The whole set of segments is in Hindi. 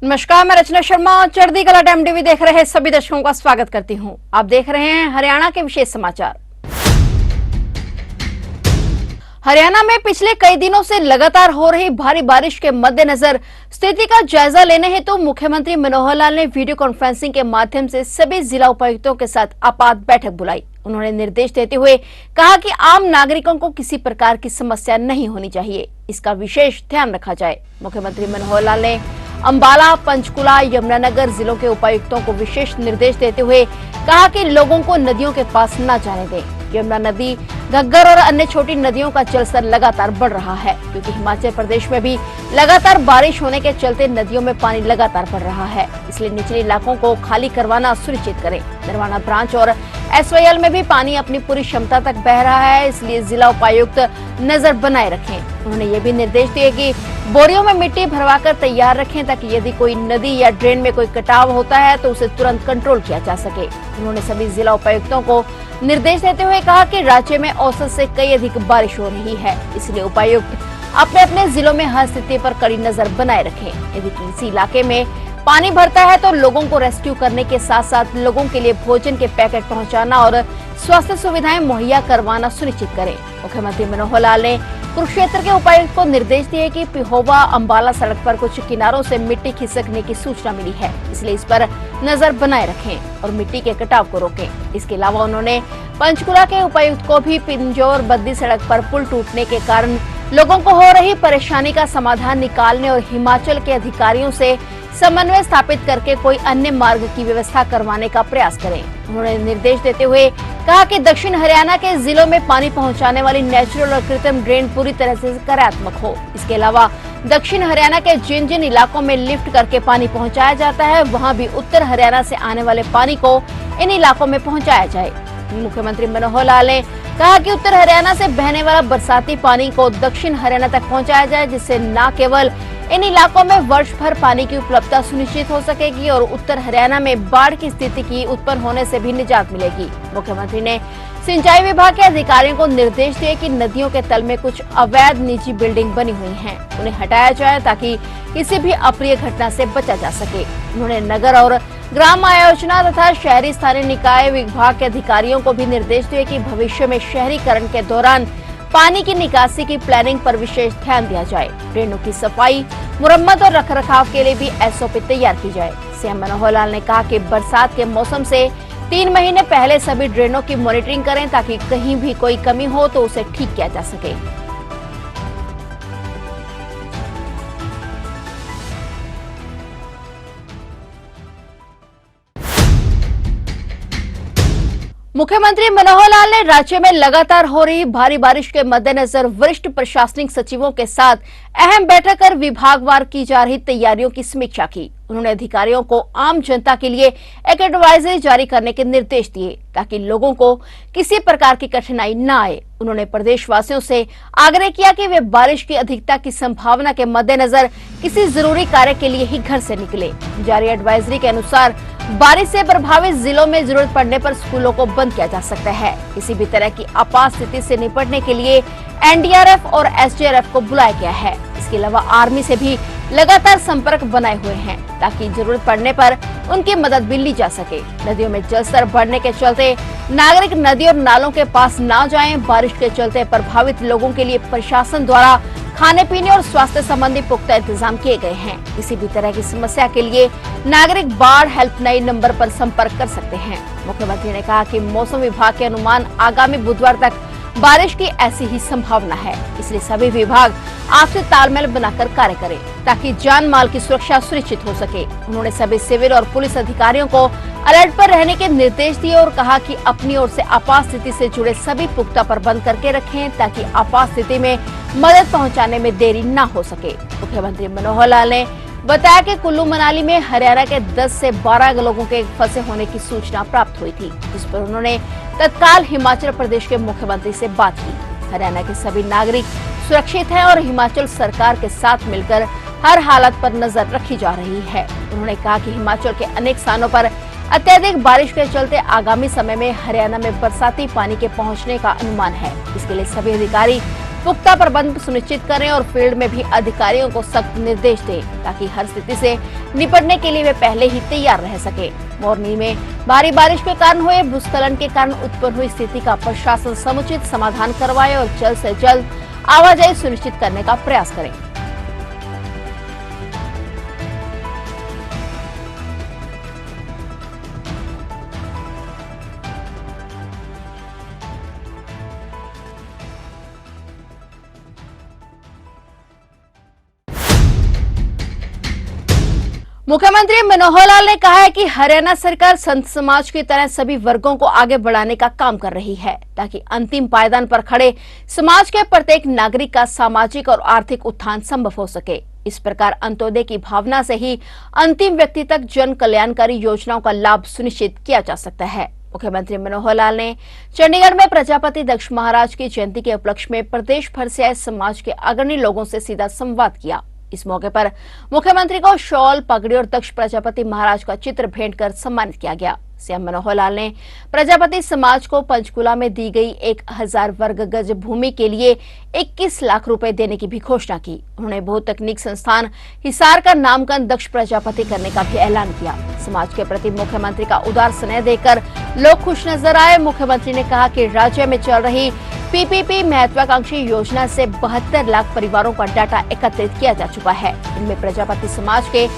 नमस्कार, मैं रचना शर्मा चढ़ती कला टाइम टीवी देख रहे सभी दर्शकों का स्वागत करती हूं। आप देख रहे हैं हरियाणा के विशेष समाचार। हरियाणा में पिछले कई दिनों से लगातार हो रही भारी बारिश के मद्देनजर स्थिति का जायजा लेने हेतु मुख्यमंत्री मनोहर लाल ने वीडियो कॉन्फ्रेंसिंग के माध्यम से सभी जिला उपायुक्तों के साथ आपात बैठक बुलाई। उन्होंने निर्देश देते हुए कहा कि आम नागरिकों को किसी प्रकार की समस्या नहीं होनी चाहिए, इसका विशेष ध्यान रखा जाए। मुख्यमंत्री मनोहर लाल ने अंबाला, पंचकुला, यमुनानगर जिलों के उपायुक्तों को विशेष निर्देश देते हुए कहा कि लोगों को नदियों के पास न जाने दें। यमुना नदी, घग्गर और अन्य छोटी नदियों का जलस्तर लगातार बढ़ रहा है, क्योंकि हिमाचल प्रदेश में भी लगातार बारिश होने के चलते नदियों में पानी लगातार बढ़ रहा है। इसलिए निचले इलाकों को खाली करवाना सुनिश्चित करें। नरवाना ब्रांच और एसवाईएल में भी पानी अपनी पूरी क्षमता तक बह रहा है, इसलिए जिला उपायुक्त नजर बनाए रखें। उन्होंने ये भी निर्देश दिए कि बोरियों में मिट्टी भरवाकर तैयार रखें, ताकि यदि कोई नदी या ड्रेन में कोई कटाव होता है तो उसे तुरंत कंट्रोल किया जा सके। उन्होंने सभी जिला उपायुक्तों को निर्देश देते हुए कहा कि राज्य में औसत से कई अधिक बारिश हो रही है, इसलिए उपायुक्त अपने अपने जिलों में हर स्थिति पर कड़ी नजर बनाए रखें। यदि किसी इलाके में पानी भरता है तो लोगों को रेस्क्यू करने के साथ साथ लोगों के लिए भोजन के पैकेट पहुंचाना और स्वास्थ्य सुविधाएं मुहैया करवाना सुनिश्चित करें। मुख्यमंत्री मनोहर लाल ने कुरुक्षेत्र के उपायुक्त को निर्देश दिए कि पिहोवा अंबाला सड़क पर कुछ किनारों से मिट्टी खिसकने की सूचना मिली है, इसलिए इस पर नजर बनाए रखें और मिट्टी के कटाव को रोकें। इसके अलावा उन्होंने पंचकुला के उपायुक्त को भी पिंजौर बद्दी सड़क पर पुल टूटने के कारण लोगों को हो रही परेशानी का समाधान निकालने और हिमाचल के अधिकारियों से समन्वय स्थापित करके कोई अन्य मार्ग की व्यवस्था करवाने का प्रयास करें। उन्होंने निर्देश देते हुए कहा कि दक्षिण हरियाणा के जिलों में पानी पहुंचाने वाली नेचुरल और कृत्रिम ड्रेन पूरी तरह से कार्यात्मक हो। इसके अलावा दक्षिण हरियाणा के जिन जिन इलाकों में लिफ्ट करके पानी पहुंचाया जाता है, वहां भी उत्तर हरियाणा से आने वाले पानी को इन इलाकों में पहुंचाया जाए। मुख्यमंत्री मनोहर लाल ने कहा कि उत्तर हरियाणा से बहने वाला बरसाती पानी को दक्षिण हरियाणा तक पहुंचाया जाए, जिससे न केवल इन इलाकों में वर्ष भर पानी की उपलब्धता सुनिश्चित हो सकेगी और उत्तर हरियाणा में बाढ़ की स्थिति की उत्पन्न होने से भी निजात मिलेगी। मुख्यमंत्री ने सिंचाई विभाग के अधिकारियों को निर्देश दिए कि नदियों के तल में कुछ अवैध निजी बिल्डिंग बनी हुई हैं, उन्हें हटाया जाए ताकि किसी भी अप्रिय घटना से बचा जा सके। उन्होंने नगर और ग्राम आयोजना तथा शहरी स्थानीय निकाय विभाग के अधिकारियों को भी निर्देश दिए कि भविष्य में शहरीकरण के दौरान पानी की निकासी की प्लानिंग पर विशेष ध्यान दिया जाए। ड्रेनों की सफाई, मुरम्मत और रखरखाव के लिए भी एसओपी तैयार की जाए। सीएम मनोहर लाल ने कहा कि बरसात के मौसम से 3 महीने पहले सभी ड्रेनों की मॉनिटरिंग करें, ताकि कहीं भी कोई कमी हो तो उसे ठीक किया जा सके। मुख्यमंत्री मनोहर लाल ने राज्य में लगातार हो रही भारी बारिश के मद्देनजर वरिष्ठ प्रशासनिक सचिवों के साथ अहम बैठक कर विभागवार की जा रही तैयारियों की समीक्षा की। उन्होंने अधिकारियों को आम जनता के लिए एक एडवाइजरी जारी करने के निर्देश दिए, ताकि लोगों को किसी प्रकार की कठिनाई न आए। उन्होंने प्रदेशवासियों से आग्रह किया कि वे बारिश की अधिकता की संभावना के मद्देनजर किसी जरूरी कार्य के लिए ही घर से निकले। जारी एडवाइजरी के अनुसार बारिश से प्रभावित जिलों में जरूरत पड़ने पर स्कूलों को बंद किया जा सकता है। किसी भी तरह की आपात स्थिति से निपटने के लिए एनडीआरएफ और एसडीआरएफ को बुलाया गया है। इसके अलावा आर्मी से भी लगातार संपर्क बनाए हुए हैं, ताकि जरूरत पड़ने पर उनकी मदद भी ली जा सके। नदियों में जलस्तर बढ़ने के चलते नागरिक नदी और नालों के पास न जाएं। बारिश के चलते प्रभावित लोगों के लिए प्रशासन द्वारा खाने पीने और स्वास्थ्य संबंधी पुख्ता इंतजाम किए गए हैं। किसी भी तरह की समस्या के लिए नागरिक बाढ़ हेल्पलाइन नंबर पर संपर्क कर सकते हैं। मुख्यमंत्री ने कहा कि मौसम विभाग के अनुमान आगामी बुधवार तक बारिश की ऐसी ही संभावना है, इसलिए सभी विभाग आपसी तालमेल बनाकर कार्य करें, ताकि जान माल की सुरक्षा सुनिश्चित हो सके। उन्होंने सभी सिविल और पुलिस अधिकारियों को अलर्ट पर रहने के निर्देश दिए और कहा कि अपनी ओर से आपात स्थिति से जुड़े सभी पुख्ता प्रबंध करके रखें, ताकि आपात स्थिति में मदद पहुंचाने में देरी न हो सके। मुख्यमंत्री मनोहर लाल ने बताया कि कुल्लू मनाली में हरियाणा के 10 से 12 लोगों के फंसे होने की सूचना प्राप्त हुई थी, जिस पर उन्होंने तत्काल हिमाचल प्रदेश के मुख्यमंत्री से बात की। हरियाणा के सभी नागरिक सुरक्षित हैं और हिमाचल सरकार के साथ मिलकर हर हालत पर नजर रखी जा रही है। उन्होंने कहा कि हिमाचल के अनेक स्थानों पर अत्यधिक बारिश के चलते आगामी समय में हरियाणा में बरसाती पानी के पहुंचने का अनुमान है। इसके लिए सभी अधिकारी पुख्ता प्रबंध सुनिश्चित करें और फील्ड में भी अधिकारियों को सख्त निर्देश दें ताकि हर स्थिति से निपटने के लिए वे पहले ही तैयार रह सके। मोरनी में भारी बारिश के कारण हुए भूस्खलन के कारण उत्पन्न हुई स्थिति का प्रशासन समुचित समाधान करवाए और जल्द से जल्द आवाजाही सुनिश्चित करने का प्रयास करें। मुख्यमंत्री मनोहर लाल ने कहा है कि हरियाणा सरकार संत समाज की तरह सभी वर्गों को आगे बढ़ाने का काम कर रही है ताकि अंतिम पायदान पर खड़े समाज के प्रत्येक नागरिक का सामाजिक और आर्थिक उत्थान संभव हो सके। इस प्रकार अंत्योदय की भावना से ही अंतिम व्यक्ति तक जन कल्याणकारी योजनाओं का लाभ सुनिश्चित किया जा सकता है। मुख्यमंत्री मनोहर लाल ने चंडीगढ़ में प्रजापति दक्ष महाराज की जयंती के उपलक्ष्य में प्रदेश भर से आए समाज के अग्रणी लोगों से सीधा संवाद किया। इस मौके पर मुख्यमंत्री को शॉल, पगड़ी और दक्ष प्रजापति महाराज का चित्र भेंट कर सम्मानित किया गया। सीएम मनोहर लाल ने प्रजापति समाज को पंचकुला में दी गई 1000 वर्ग गज भूमि के लिए 21 लाख रुपए देने की भी घोषणा की। उन्होंने बहुतकनीक संस्थान हिसार का नामकरण दक्ष प्रजापति करने का भी ऐलान किया। समाज के प्रति मुख्यमंत्री का उदार स्नेह देखकर लोग खुश नजर आए। मुख्यमंत्री ने कहा कि राज्य में चल रही पीपीपी महत्वाकांक्षी योजना से 72 लाख परिवारों का डाटा एकत्रित किया जा चुका है। इनमें प्रजापति समाज के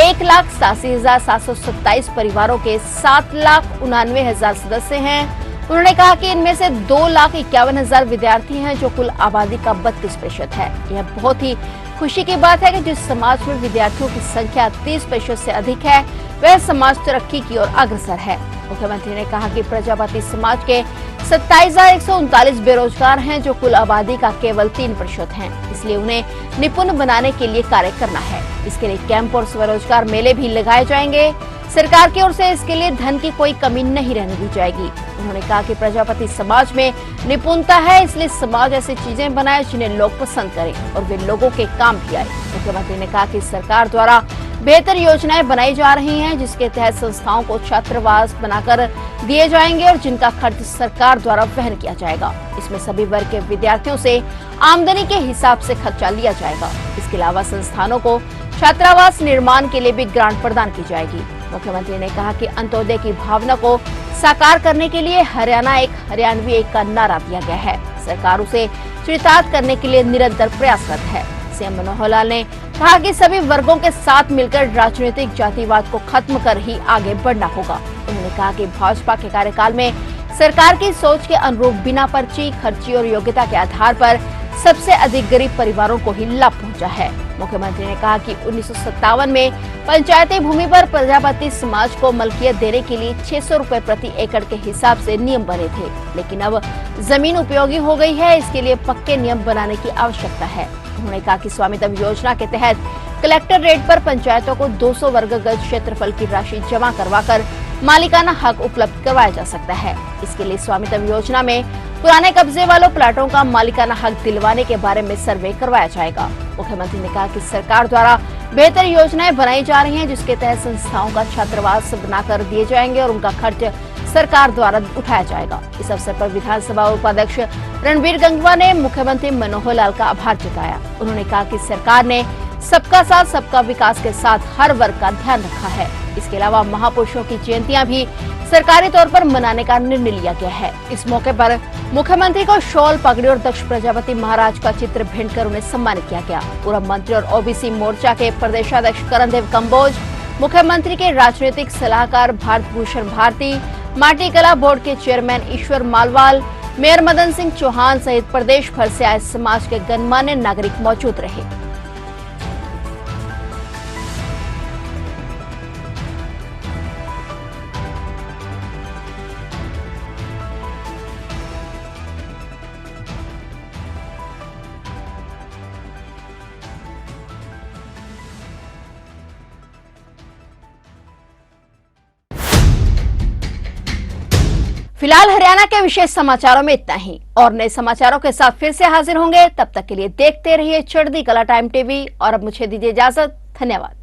1,87,727 परिवारों के 7,99,000 सदस्य हैं। उन्होंने कहा कि इनमें से 2,51,000 विद्यार्थी हैं जो कुल आबादी का 32% है। यह बहुत ही खुशी की बात है कि जिस समाज में विद्यार्थियों की संख्या 30% से अधिक है वह समाज तरक्की की ओर अग्रसर है। मुख्यमंत्री ने कहा कि प्रजापति समाज के 27,139 बेरोजगार हैं जो कुल आबादी का केवल 3% हैं, इसलिए उन्हें निपुण बनाने के लिए कार्य करना है। इसके लिए कैंप और स्वरोजगार मेले भी लगाए जाएंगे। सरकार की ओर से इसके लिए धन की कोई कमी नहीं रहने दी जाएगी। उन्होंने कहा कि प्रजापति समाज में निपुणता है, इसलिए समाज ऐसी चीजें बनाए जिन्हें लोग पसंद करें और वे लोगों के काम भी आए। मुख्यमंत्री ने कहा कि सरकार द्वारा बेहतर योजनाएं बनाई जा रही हैं जिसके तहत संस्थाओं को छात्रावास बनाकर दिए जाएंगे और जिनका खर्च सरकार द्वारा वहन किया जाएगा। इसमें सभी वर्ग के विद्यार्थियों से आमदनी के हिसाब से खर्चा लिया जाएगा। इसके अलावा संस्थानों को छात्रावास निर्माण के लिए भी ग्रांट प्रदान की जाएगी। मुख्यमंत्री ने कहा कि अंत्योदय की भावना को साकार करने के लिए हरियाणा एक हरियाणवी एक का नारा दिया गया है। सरकार उसे चरितार्थ करने के लिए निरंतर प्रयासरत है। सीएम मनोहर लाल ने कहा कि सभी वर्गों के साथ मिलकर राजनीतिक जातिवाद को खत्म कर ही आगे बढ़ना होगा। उन्होंने कहा कि भाजपा के कार्यकाल में सरकार की सोच के अनुरूप बिना पर्ची, खर्ची और योग्यता के आधार पर सबसे अधिक गरीब परिवारों को ही लाभ पहुंचा है। मुख्यमंत्री ने कहा कि 1957 में पंचायती भूमि पर प्रजापति समाज को मलकियत देने के लिए 600 रुपए प्रति एकड़ के हिसाब से नियम बने थे, लेकिन अब जमीन उपयोगी हो गई है, इसके लिए पक्के नियम बनाने की आवश्यकता है। उन्होंने कहा कि स्वामित्व योजना के तहत कलेक्टर रेट पर पंचायतों को 200 वर्ग गज क्षेत्रफल की राशि जमा करवाकर मालिकाना हक उपलब्ध करवाया जा सकता है। इसके लिए स्वामित्व योजना में पुराने कब्जे वालों प्लाटों का मालिकाना हक दिलवाने के बारे में सर्वे करवाया जाएगा। मुख्यमंत्री ने कहा कि सरकार द्वारा बेहतर योजनाएं बनाई जा रही हैं जिसके तहत संस्थाओं का छात्रावास बनाकर दिए जाएंगे और उनका खर्च सरकार द्वारा उठाया जाएगा। इस अवसर पर विधानसभा उपाध्यक्ष रणबीर गंगवा ने मुख्यमंत्री मनोहर लाल का आभार जताया। उन्होंने कहा कि सरकार ने सबका साथ सबका विकास के साथ हर वर्ग का ध्यान रखा है। इसके अलावा महापुरुषों की जयंतियां भी सरकारी तौर पर मनाने का निर्णय लिया गया है। इस मौके पर मुख्यमंत्री को शॉल, पगड़ी और दक्ष प्रजापति महाराज का चित्र भेंट कर उन्हें सम्मानित किया गया। पूर्व मंत्री और ओबीसी मोर्चा के प्रदेशाध्यक्ष करणदेव कंबोज, मुख्यमंत्री के राजनीतिक सलाहकार भारत भूषण भारती, माटी कला बोर्ड के चेयरमैन ईश्वर मालवाल, मेयर मदन सिंह चौहान सहित प्रदेश भर से आए समाज के गणमान्य नागरिक मौजूद रहे। फिलहाल हरियाणा के विशेष समाचारों में इतना ही और नए समाचारों के साथ फिर से हाजिर होंगे। तब तक के लिए देखते रहिए चढ़ती कला टाइम टीवी और अब मुझे दीजिए इजाजत। धन्यवाद।